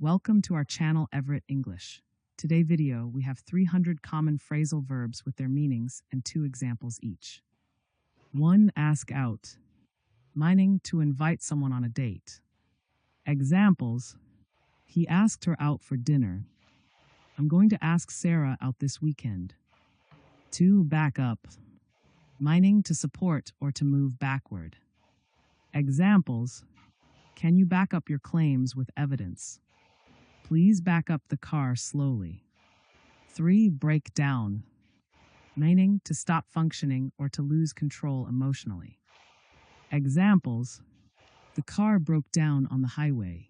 Welcome to our channel Everett English. Today video, we have 300 common phrasal verbs with their meanings and 2 examples each. 1. Ask out, meaning to invite someone on a date. Examples: he asked her out for dinner. I'm going to ask Sarah out this weekend. 2. Back up, meaning to support or to move backward. Examples: can you back up your claims with evidence? Please back up the car slowly. 3. Break down, meaning to stop functioning or to lose control emotionally. Examples: the car broke down on the highway.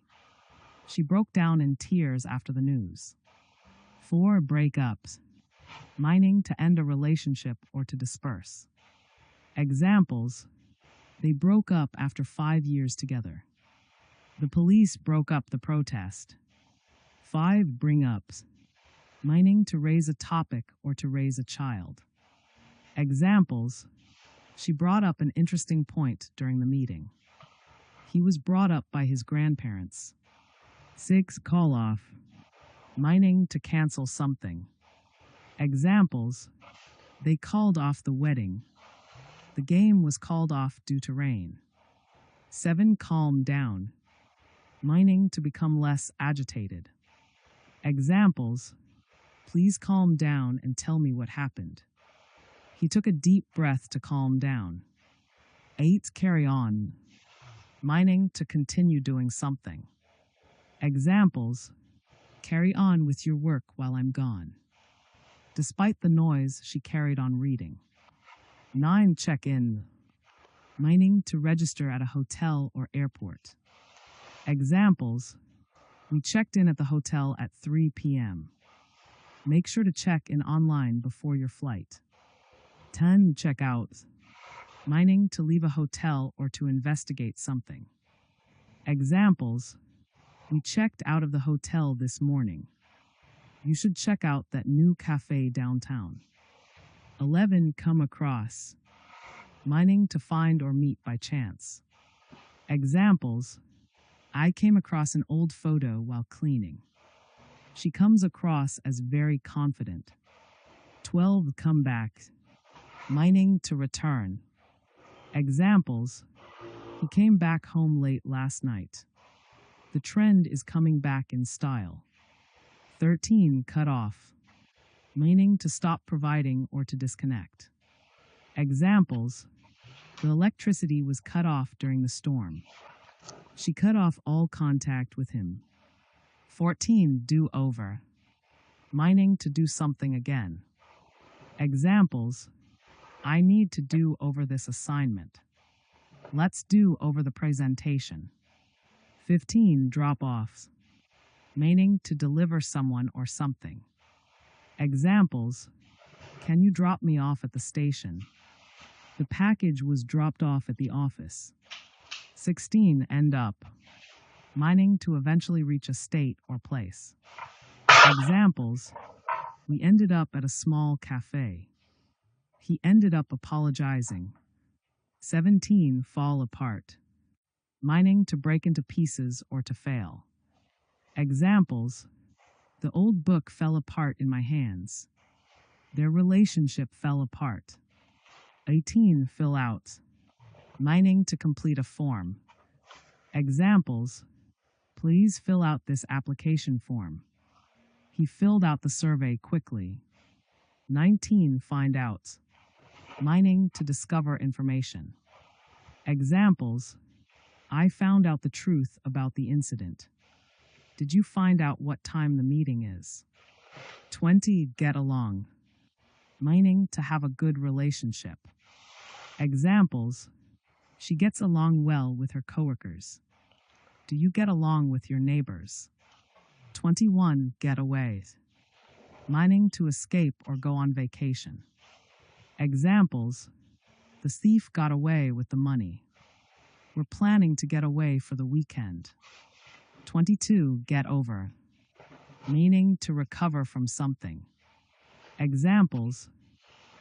She broke down in tears after the news. 4. Break up, meaning to end a relationship or to disperse. Examples: they broke up after 5 years together. The police broke up the protest. 5. Bring up, meaning to raise a topic or to raise a child. Examples: she brought up an interesting point during the meeting. He was brought up by his grandparents. 6. Call off, meaning to cancel something. Examples: they called off the wedding. The game was called off due to rain. 7. Calm down, meaning to become less agitated. Examples: please calm down and tell me what happened. He took a deep breath to calm down. 8. Carry on, meaning to continue doing something. Examples: carry on with your work while I'm gone. Despite the noise, she carried on reading. 9. Check in, meaning to register at a hotel or airport. Examples: we checked in at the hotel at 3 p.m. Make sure to check in online before your flight. 10. Check out, meaning to leave a hotel or to investigate something. Examples: we checked out of the hotel this morning. You should check out that new cafe downtown. 11. Come across, meaning to find or meet by chance. Examples: I came across an old photo while cleaning. She comes across as very confident. 12. Come back, meaning to return. Examples: he came back home late last night. The trend is coming back in style. 13. Cut off, meaning to stop providing or to disconnect. Examples: the electricity was cut off during the storm. She cut off all contact with him. 14. Do over, meaning to do something again. Examples: I need to do over this assignment. Let's do over the presentation. 15. Drop off, meaning to deliver someone or something. Examples: can you drop me off at the station? The package was dropped off at the office. 16. End up, meaning to eventually reach a state or place. Examples: we ended up at a small cafe. He ended up apologizing. 17. Fall apart, meaning to break into pieces or to fail. Examples: the old book fell apart in my hands. Their relationship fell apart. 18. Fill out, meaning to complete a form. Examples: please fill out this application form. He filled out the survey quickly. 19. Find out, meaning to discover information. Examples: I found out the truth about the incident. Did you find out what time the meeting is? 20. Get along, meaning to have a good relationship. Examples: she gets along well with her coworkers. Do you get along with your neighbors? 21. Get away, meaning to escape or go on vacation. Examples: the thief got away with the money. We're planning to get away for the weekend. 22. Get over, meaning to recover from something. Examples: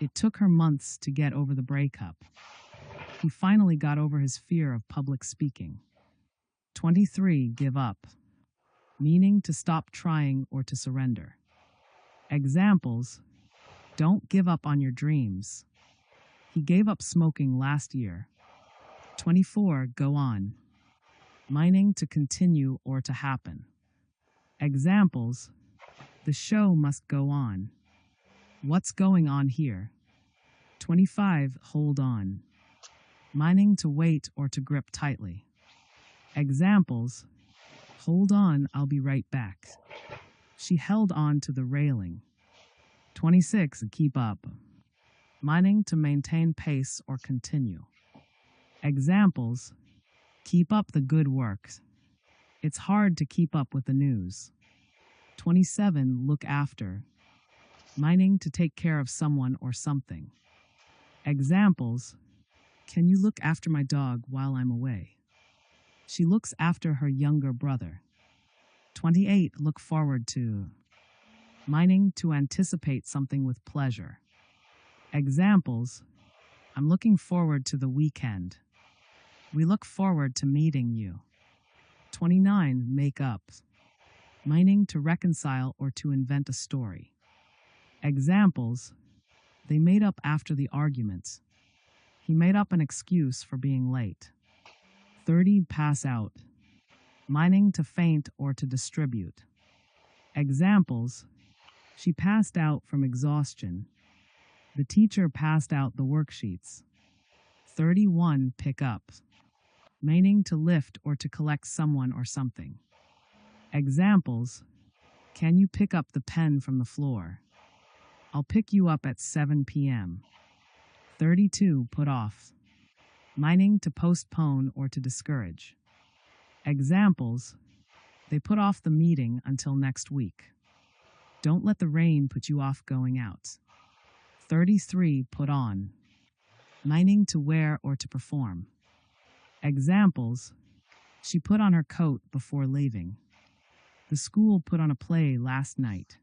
it took her months to get over the breakup. He finally got over his fear of public speaking. 23. Give up, meaning to stop trying or to surrender. Examples: don't give up on your dreams. He gave up smoking last year. 24. Go on, meaning to continue or to happen. Examples: the show must go on. What's going on here? 25. Hold on, meaning to wait or to grip tightly. Examples: hold on, I'll be right back. She held on to the railing. 26. Keep up, meaning to maintain pace or continue. Examples: keep up the good work. It's hard to keep up with the news. 27. Look after, meaning to take care of someone or something. Examples: can you look after my dog while I'm away? She looks after her younger brother. 28. Look forward to, meaning to anticipate something with pleasure. Examples: I'm looking forward to the weekend. We look forward to meeting you. 29. Make up, meaning to reconcile or to invent a story. Examples: they made up after the argument. He made up an excuse for being late. 30. Pass out, meaning to faint or to distribute. Examples: she passed out from exhaustion. The teacher passed out the worksheets. 31. Pick up, meaning to lift or to collect someone or something. Examples: can you pick up the pen from the floor? I'll pick you up at 7 p.m. 32. Put off, meaning to postpone or to discourage. Examples: they put off the meeting until next week. Don't let the rain put you off going out. 33. Put on, meaning to wear or to perform. Examples: she put on her coat before leaving. The school put on a play last night.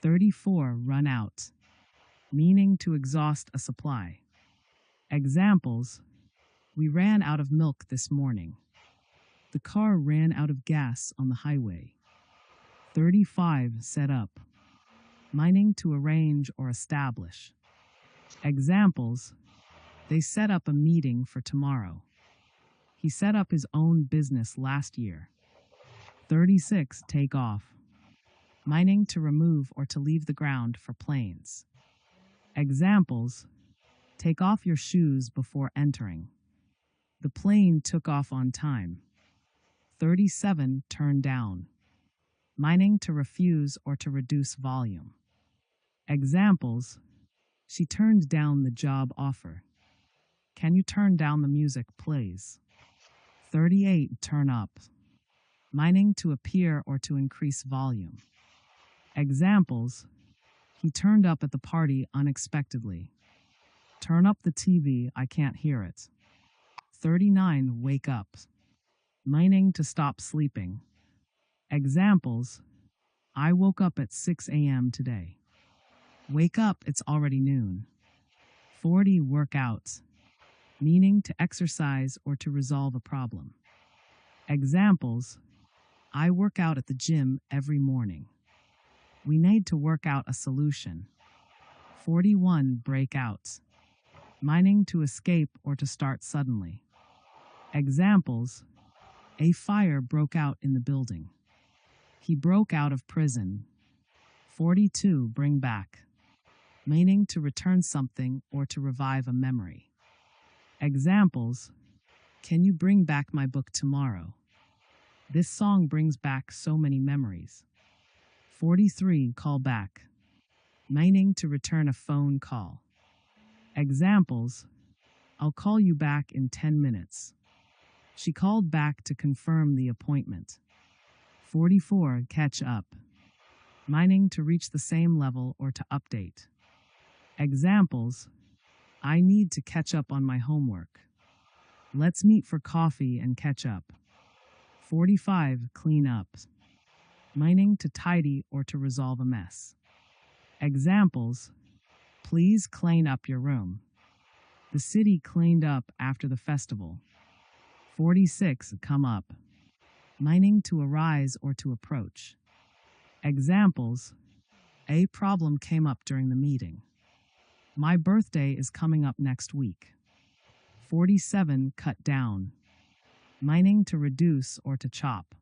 34. Run out, meaning to exhaust a supply. Examples: we ran out of milk this morning. The car ran out of gas on the highway. 35. Set up, meaning to arrange or establish. Examples: they set up a meeting for tomorrow. He set up his own business last year. 36. Take off, meaning to remove or to leave the ground for planes. Examples: take off your shoes before entering. The plane took off on time. 37. Turn down, meaning to refuse or to reduce volume. Examples: she turned down the job offer. Can you turn down the music, please? 38. Turn up, meaning to appear or to increase volume. Examples: he turned up at the party unexpectedly. Turn up the TV, I can't hear it. 39. Wake up, meaning to stop sleeping. Examples: I woke up at 6 a.m. today. Wake up, it's already noon. 40. Work out, meaning to exercise or to resolve a problem. Examples: I work out at the gym every morning. We need to work out a solution. 41. Break out, meaning to escape or to start suddenly. Examples: a fire broke out in the building. He broke out of prison. 42. Bring back, meaning to return something or to revive a memory. Examples: can you bring back my book tomorrow? This song brings back so many memories. 43. Call back, meaning to return a phone call. Examples: I'll call you back in 10 minutes. She called back to confirm the appointment. 44. Catch up, meaning to reach the same level or to update. Examples: I need to catch up on my homework. Let's meet for coffee and catch up. 45. Clean up, meaning to tidy or to resolve a mess. Examples: please clean up your room. The city cleaned up after the festival. 46. Come up, meaning to arise or to approach. Examples: a problem came up during the meeting. My birthday is coming up next week. 47 cut down, meaning to reduce or to chop.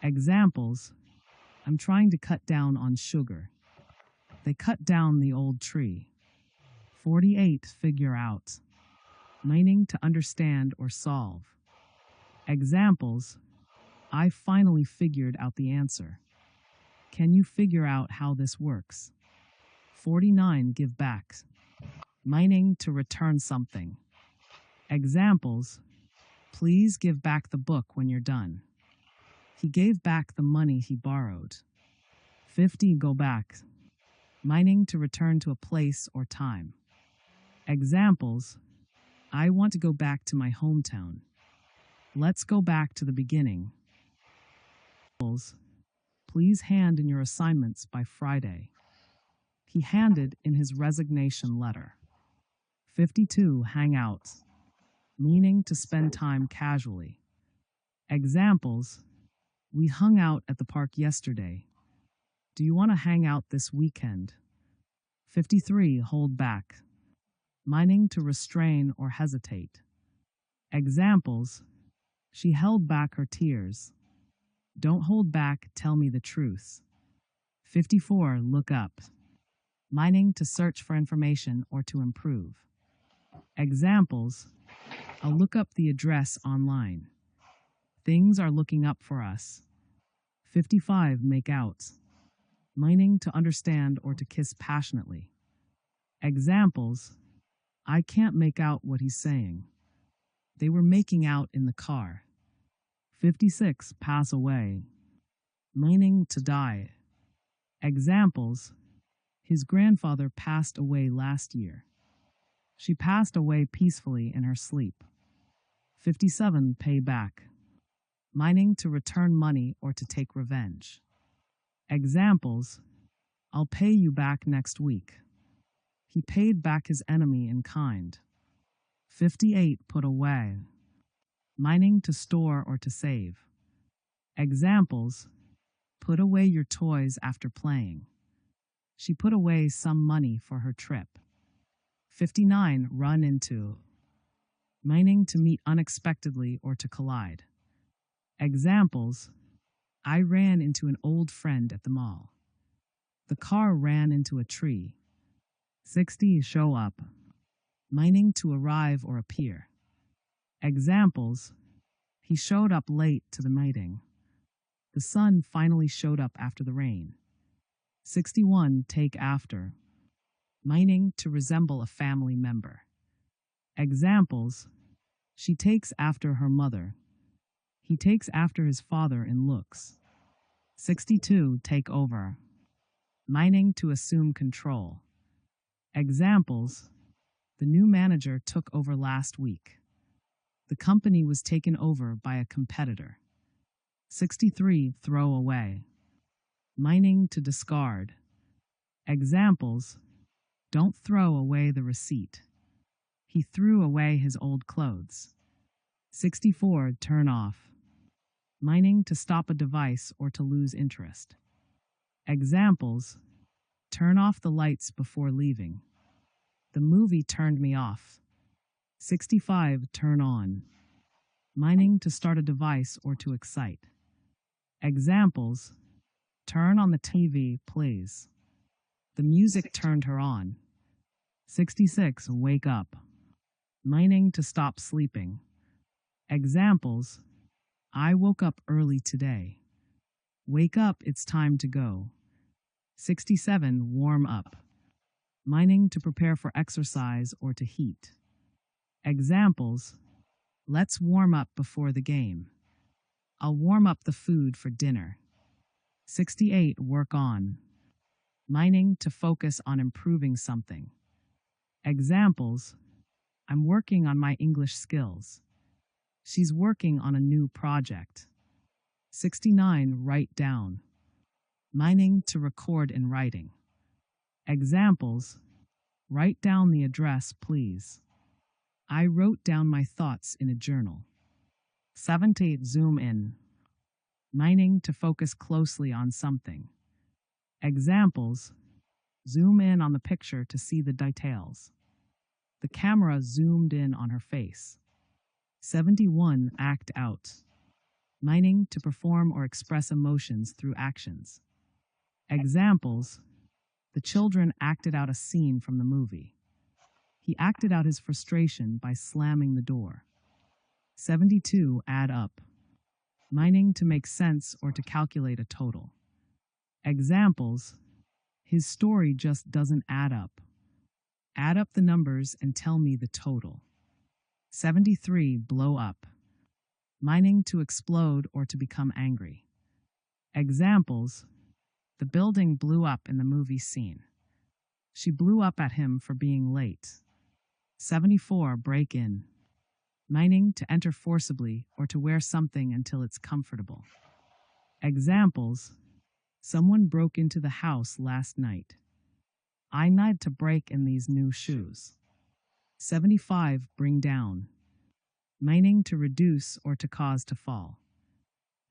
Examples: I'm trying to cut down on sugar. They cut down the old tree. 48 figure out, meaning to understand or solve. Examples: I finally figured out the answer. Can you figure out how this works? 49 give back, meaning to return something. Examples: please give back the book when you're done. He gave back the money he borrowed. 50 go back, meaning to return to a place or time. Examples: I want to go back to my hometown. Let's go back to the beginning. Please hand in your assignments by Friday. He handed in his resignation letter. 52 hang out, meaning to spend time casually. Examples: we hung out at the park yesterday. Do you want to hang out this weekend? 53 hold back, meaning to restrain or hesitate. Examples: she held back her tears. Don't hold back, tell me the truth. 54 look up, meaning to search for information or to improve. Examples: I'll look up the address online. Things are looking up for us. 55 make out, meaning to understand or to kiss passionately. Examples: I can't make out what he's saying. They were making out in the car. 56 pass away, meaning to die. Examples: his grandfather passed away last year. She passed away peacefully in her sleep. 57 pay back, meaning to return money or to take revenge. Examples: I'll pay you back next week. He paid back his enemy in kind. 58 put away, meaning to store or to save. Examples: put away your toys after playing. She put away some money for her trip. 59 run into, meaning to meet unexpectedly or to collide. Examples: I ran into an old friend at the mall. The car ran into a tree. 60 show up, meaning to arrive or appear. Examples: he showed up late to the meeting. The sun finally showed up after the rain. 61 take after, meaning to resemble a family member. Examples: she takes after her mother. He takes after his father in looks. 62 take over, meaning to assume control. Examples: the new manager took over last week. The company was taken over by a competitor. 63 throw away, meaning to discard. Examples: don't throw away the receipt. He threw away his old clothes. 64 turn off, meaning to stop a device or to lose interest. Examples: turn off the lights before leaving. The movie turned me off. 65 turn on, meaning to start a device or to excite. Examples: turn on the TV, please. The music turned her on. 66 wake up, meaning to stop sleeping. Examples: I woke up early today. Wake up, it's time to go. 67 warm up, meaning to prepare for exercise or to heat. Examples: let's warm up before the game. I'll warm up the food for dinner. 68 work on, meaning to focus on improving something. Examples: I'm working on my English skills. She's working on a new project. 69 write down, meaning to record in writing. Examples: write down the address, please. I wrote down my thoughts in a journal. 70 zoom in, meaning to focus closely on something. Examples: zoom in on the picture to see the details. The camera zoomed in on her face. 71. Act out, meaning to perform or express emotions through actions. Examples: the children acted out a scene from the movie. He acted out his frustration by slamming the door. 72. Add up, meaning to make sense or to calculate a total. Examples: his story just doesn't add up. Add up the numbers and tell me the total. 73. Blow up, meaning to explode or to become angry. Examples: the building blew up in the movie scene. She blew up at him for being late. 74. Break in, meaning to enter forcibly or to wear something until it's comfortable. Examples: someone broke into the house last night. I need to break in these new shoes. 75. Bring down, meaning to reduce or to cause to fall.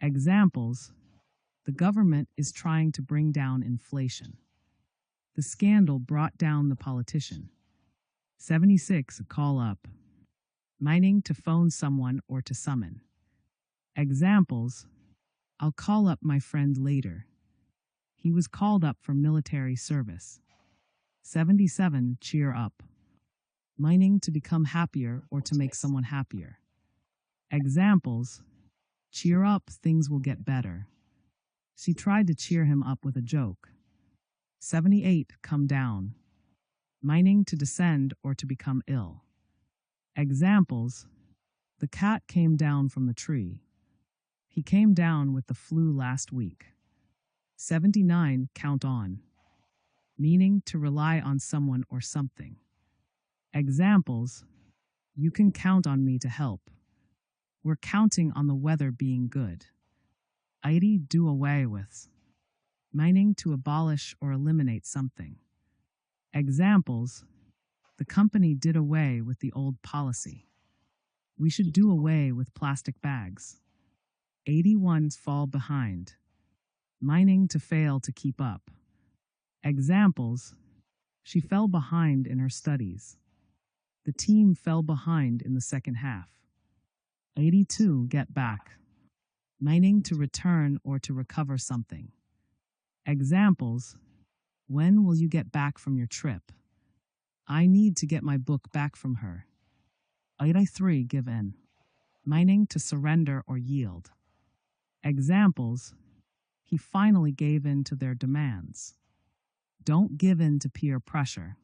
Examples: the government is trying to bring down inflation. The scandal brought down the politician. 76. Call up, meaning to phone someone or to summon. Examples: I'll call up my friend later. He was called up for military service. 77. Cheer up, meaning to become happier or to make someone happier. Examples: cheer up, things will get better. She tried to cheer him up with a joke. 78. Come down, meaning to descend or to become ill. Examples: the cat came down from the tree. He came down with the flu last week. 79. Count on, meaning to rely on someone or something. Examples: you can count on me to help. We're counting on the weather being good. 80. Do away with, meaning to abolish or eliminate something. Examples: the company did away with the old policy. We should do away with plastic bags. 81. Fall behind, meaning to fail to keep up. Examples: she fell behind in her studies. The team fell behind in the second half. 82. Get back, meaning to return or to recover something. Examples: when will you get back from your trip? I need to get my book back from her. 83. Give in, meaning to surrender or yield. Examples: he finally gave in to their demands. Don't give in to peer pressure.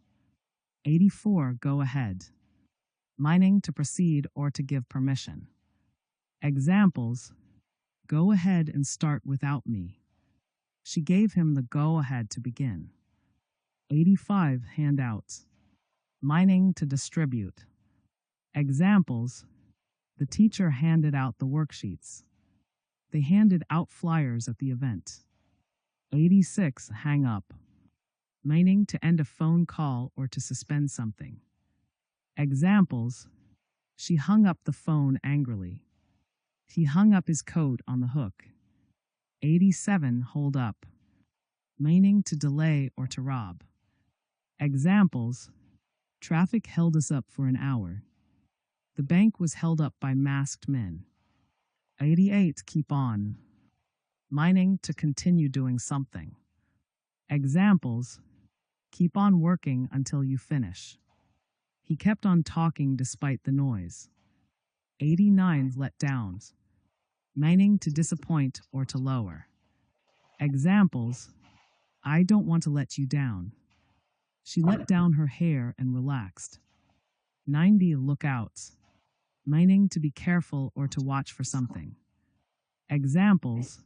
84. Go ahead, meaning to proceed or to give permission. Examples: go ahead and start without me. She gave him the go-ahead to begin. 85. Hand out, meaning to distribute. Examples: the teacher handed out the worksheets. They handed out flyers at the event. 86. Hang up, meaning to end a phone call or to suspend something. Examples: she hung up the phone angrily. He hung up his coat on the hook. 87. Hold up, meaning to delay or to rob. Examples: traffic held us up for an hour. The bank was held up by masked men. 88. Keep on, meaning to continue doing something. Examples: keep on working until you finish. He kept on talking despite the noise. 89. Let down, meaning to disappoint or to lower. Examples: I don't want to let you down. She let down her hair and relaxed. 90. Look out, meaning to be careful or to watch for something. Examples: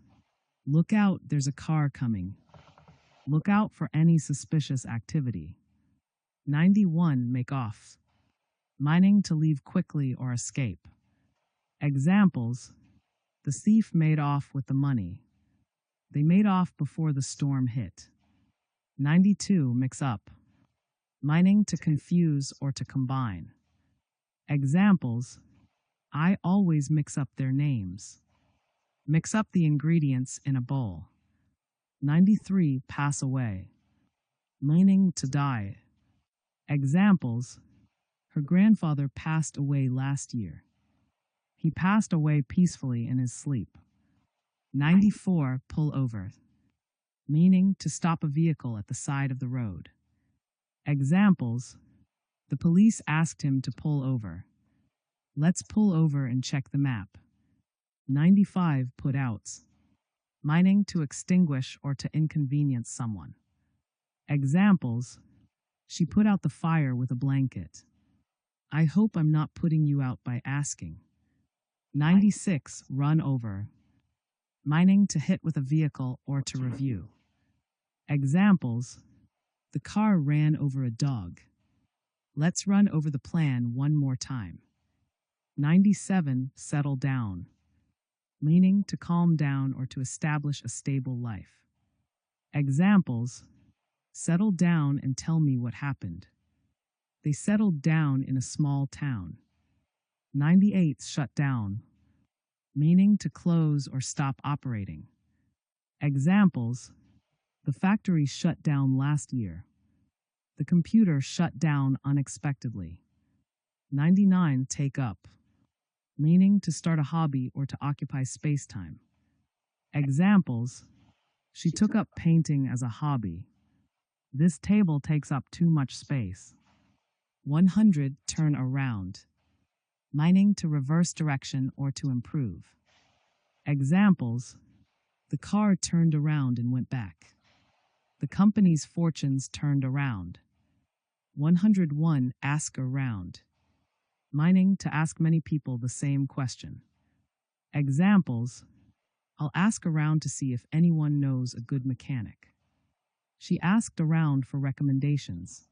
look out, there's a car coming. Look out for any suspicious activity. 91. Make off, meaning to leave quickly or escape. Examples: the thief made off with the money. They made off before the storm hit. 92. Mix up, meaning to confuse or to combine. Examples: I always mix up their names. Mix up the ingredients in a bowl. 93 pass away, meaning to die. Examples: her grandfather passed away last year. He passed away peacefully in his sleep. 94 pull over, meaning to stop a vehicle at the side of the road. Examples: the police asked him to pull over. Let's pull over and check the map. 95 put out, meaning to extinguish or to inconvenience someone. Examples: she put out the fire with a blanket. I hope I'm not putting you out by asking. 96 run over, meaning to hit with a vehicle or to review. Examples: the car ran over a dog. Let's run over the plan one more time. 97 settle down, meaning to calm down or to establish a stable life. Examples: settle down and tell me what happened. They settled down in a small town. 98 shut down, meaning to close or stop operating. Examples: the factory shut down last year. The computer shut down unexpectedly. 99 take up, meaning to start a hobby or to occupy space-time. Examples: she took up painting as a hobby. This table takes up too much space. 100 turn around, meaning to reverse direction or to improve. Examples: the car turned around and went back. The company's fortunes turned around. 101 ask around, meaning to ask many people the same question. Examples: I'll ask around to see if anyone knows a good mechanic. She asked around for recommendations.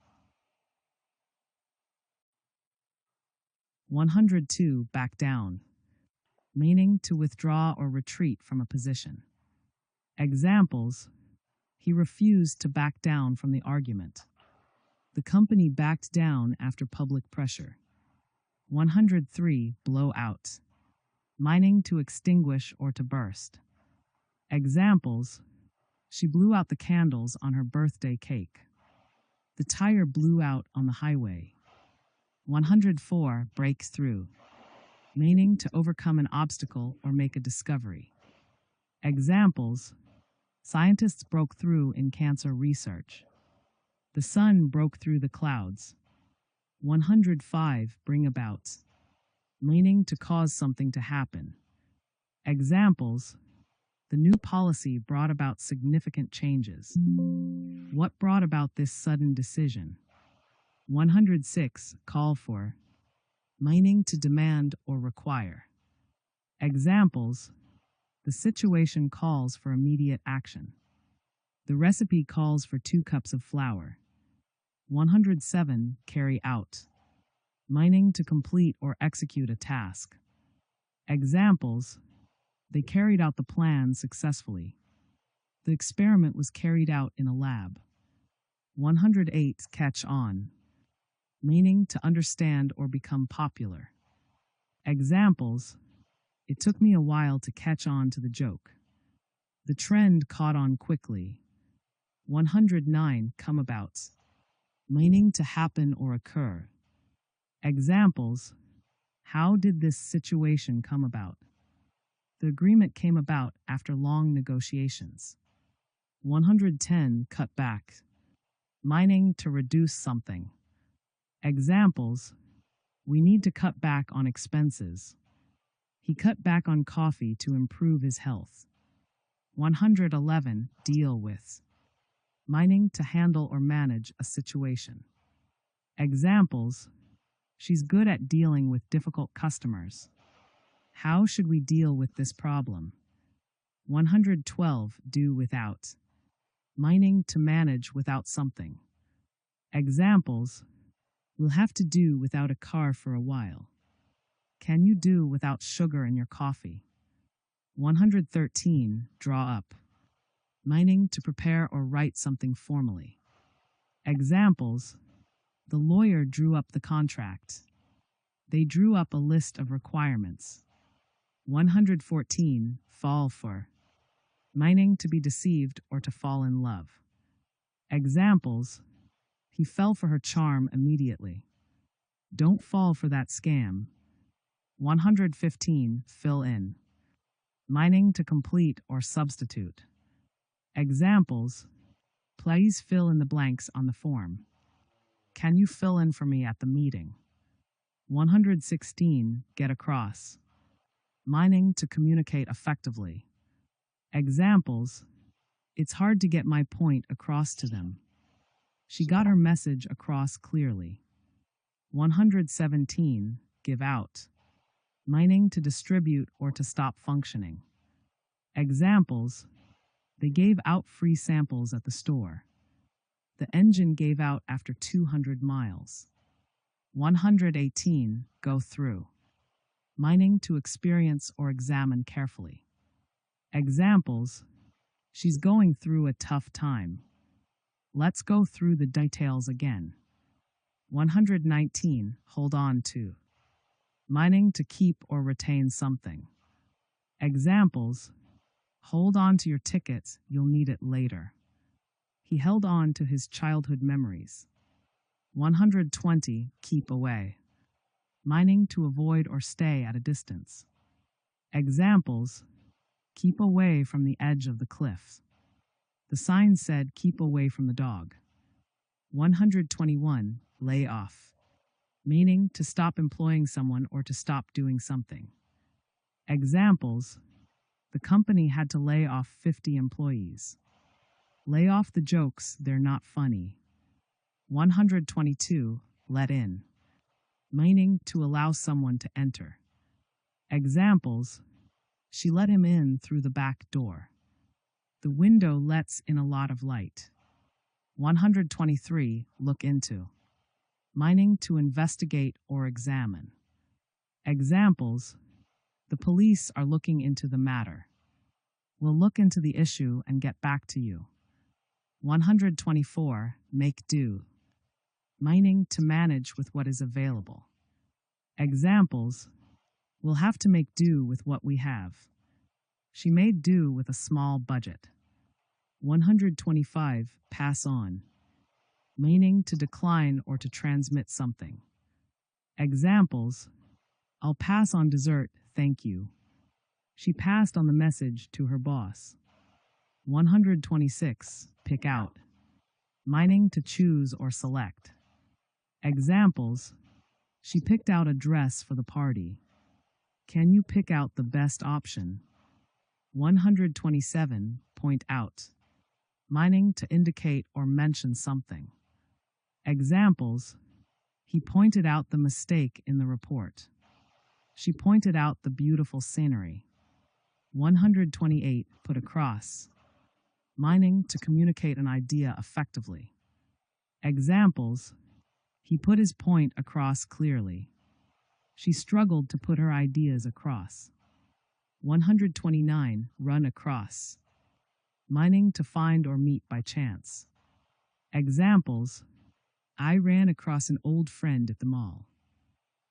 102 back down, meaning to withdraw or retreat from a position. Examples: he refused to back down from the argument. The company backed down after public pressure. 103 blow out, meaning to extinguish or to burst. Examples: she blew out the candles on her birthday cake. The tire blew out on the highway. 104 break through, meaning to overcome an obstacle or make a discovery. Examples: scientists broke through in cancer research. The sun broke through the clouds. 105 bring about, meaning to cause something to happen. Examples: the new policy brought about significant changes. What brought about this sudden decision? 106 call for, meaning to demand or require. Examples: the situation calls for immediate action. The recipe calls for 2 cups of flour. 107 carry out, meaning to complete or execute a task. Examples: they carried out the plan successfully. The experiment was carried out in a lab. 108 catch on, meaning to understand or become popular. Examples: it took me a while to catch on to the joke. The trend caught on quickly. 109 come about, meaning to happen or occur. Examples: how did this situation come about? The agreement came about after long negotiations. 110 cut back, meaning to reduce something. Examples: we need to cut back on expenses. He cut back on coffee to improve his health. 111 deal with, meaning to handle or manage a situation. Examples: she's good at dealing with difficult customers. How should we deal with this problem? 112 do without, meaning to manage without something. Examples: we'll have to do without a car for a while. Can you do without sugar in your coffee? 113 draw up, meaning to prepare or write something formally. Examples: the lawyer drew up the contract. They drew up a list of requirements. 114. Fall for. Meaning to be deceived or to fall in love. Examples: he fell for her charm immediately. Don't fall for that scam. 115. Fill in. Meaning to complete or substitute. Examples: please fill in the blanks on the form. Can you fill in for me at the meeting? 116. Get across. Meaning to communicate effectively. Examples: it's hard to get my point across to them. She got her message across clearly. 117. Give out. Meaning to distribute or to stop functioning. Examples: they gave out free samples at the store. The engine gave out after 200 miles. 118. Go through. Meaning to experience or examine carefully. Examples: she's going through a tough time. Let's go through the details again. 119. Hold on to. Meaning to keep or retain something. Examples: hold on to your tickets, you'll need it later. He held on to his childhood memories. 120. Keep away. Meaning to avoid or stay at a distance. Examples: keep away from the edge of the cliff. The sign said keep away from the dog. 121. Lay off. Meaning to stop employing someone or to stop doing something. Examples: the company had to lay off 50 employees. Lay off the jokes, they're not funny. 122. Let in. Meaning to allow someone to enter. Examples: she let him in through the back door. The window lets in a lot of light. 123. Look into. Meaning to investigate or examine. Examples: the police are looking into the matter. We'll look into the issue and get back to you. 124. Make do. Meaning to manage with what is available. Examples: we'll have to make do with what we have. She made do with a small budget. 125. Pass on. Meaning to decline or to transmit something. Examples: I'll pass on dessert, thank you. She passed on the message to her boss. 126. Pick out. Meaning to choose or select. Examples: she picked out a dress for the party. Can you pick out the best option? 127. Point out. Meaning to indicate or mention something. Examples: he pointed out the mistake in the report. She pointed out the beautiful scenery. 128. Put across. Meaning to communicate an idea effectively. Examples: he put his point across clearly. She struggled to put her ideas across. 129. Run across. Meaning to find or meet by chance. Examples: I ran across an old friend at the mall.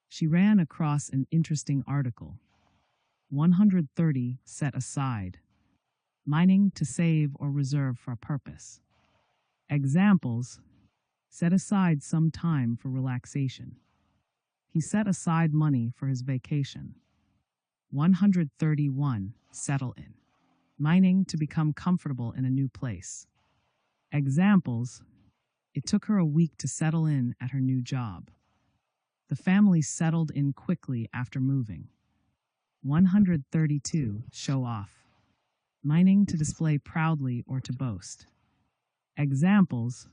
She ran across an interesting article. 130. Set aside. Meaning to save or reserve for a purpose. Examples: set aside some time for relaxation. He set aside money for his vacation. 131. Settle in. Meaning to become comfortable in a new place. Examples: it took her a week to settle in at her new job. The family settled in quickly after moving. 132. Show off. Meaning to display proudly or to boast. Examples: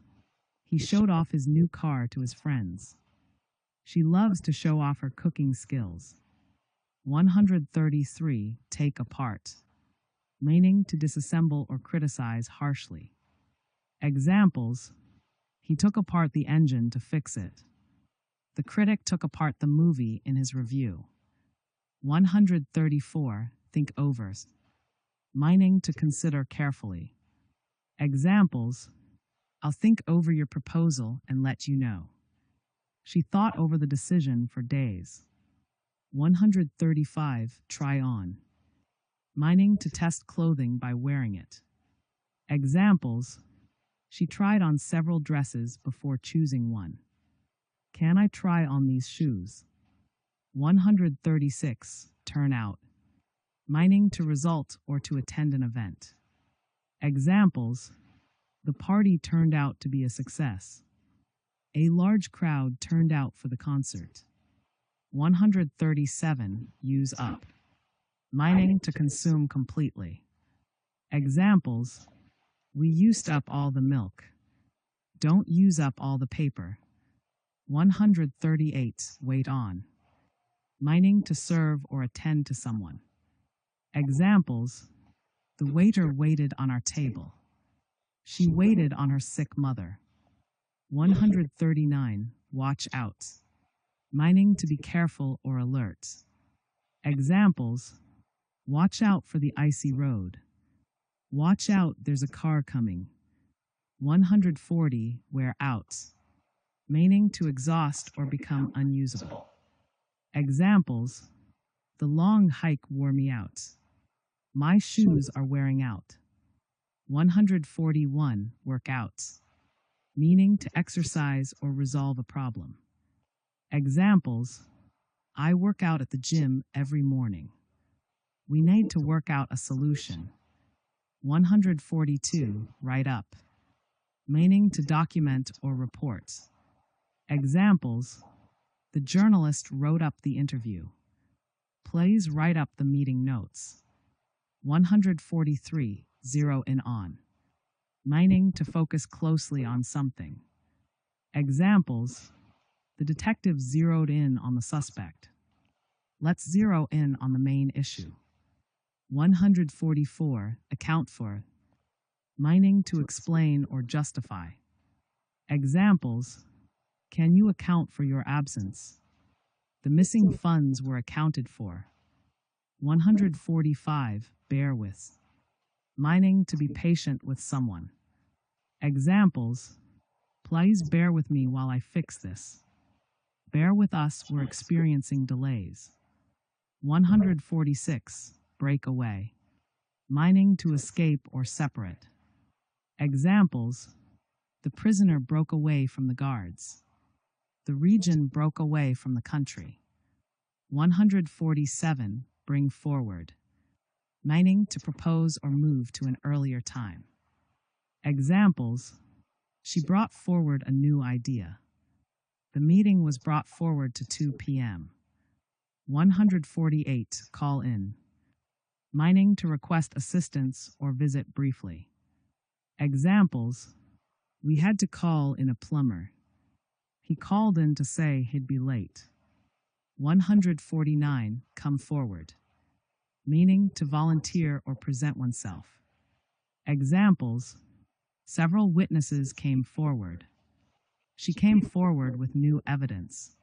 he showed off his new car to his friends. She loves to show off her cooking skills. 133. Take apart. Meaning to disassemble or criticize harshly. Examples: he took apart the engine to fix it. The critic took apart the movie in his review. 134. Think over. Meaning to consider carefully. Examples: I'll think over your proposal and let you know. She thought over the decision for days. 135. Try on. Meaning to test clothing by wearing it. Examples: she tried on several dresses before choosing one. Can I try on these shoes? 136. Turn out. Meaning to result or to attend an event. Examples: the party turned out to be a success. A large crowd turned out for the concert. 137. Use up. Meaning to consume completely. Examples: we used up all the milk. Don't use up all the paper. 138. Wait on. Meaning to serve or attend to someone. Examples: the waiter waited on our table. She waited on her sick mother. 139. Watch out. Meaning to be careful or alert. Examples: watch out for the icy road. Watch out, there's a car coming. 140. Wear out. Meaning to exhaust or become unusable. Examples: the long hike wore me out. My shoes are wearing out. 141. Work out. Meaning to exercise or resolve a problem. Examples: I work out at the gym every morning. We need to work out a solution. 142. Write up. Meaning to document or report. Examples: the journalist wrote up the interview. Please write up the meeting notes. 143. Zero in on. Meaning to focus closely on something. Examples: the detective zeroed in on the suspect. Let's zero in on the main issue. 144. Account for. Meaning to explain or justify. Examples: can you account for your absence? The missing funds were accounted for. 145. Bear with. Meaning to be patient with someone. Examples: please bear with me while I fix this. Bear with us, we're experiencing delays. 146. Break away. Meaning to escape or separate. Examples: the prisoner broke away from the guards. The region broke away from the country. 147. Bring forward. Meaning to propose or move to an earlier time. Examples: she brought forward a new idea. The meeting was brought forward to 2 p.m. 148. Call in. Meaning to request assistance or visit briefly. Examples: we had to call in a plumber. He called in to say he'd be late. 149. Come forward. Meaning to volunteer or present oneself. Examples: several witnesses came forward. She came forward with new evidence.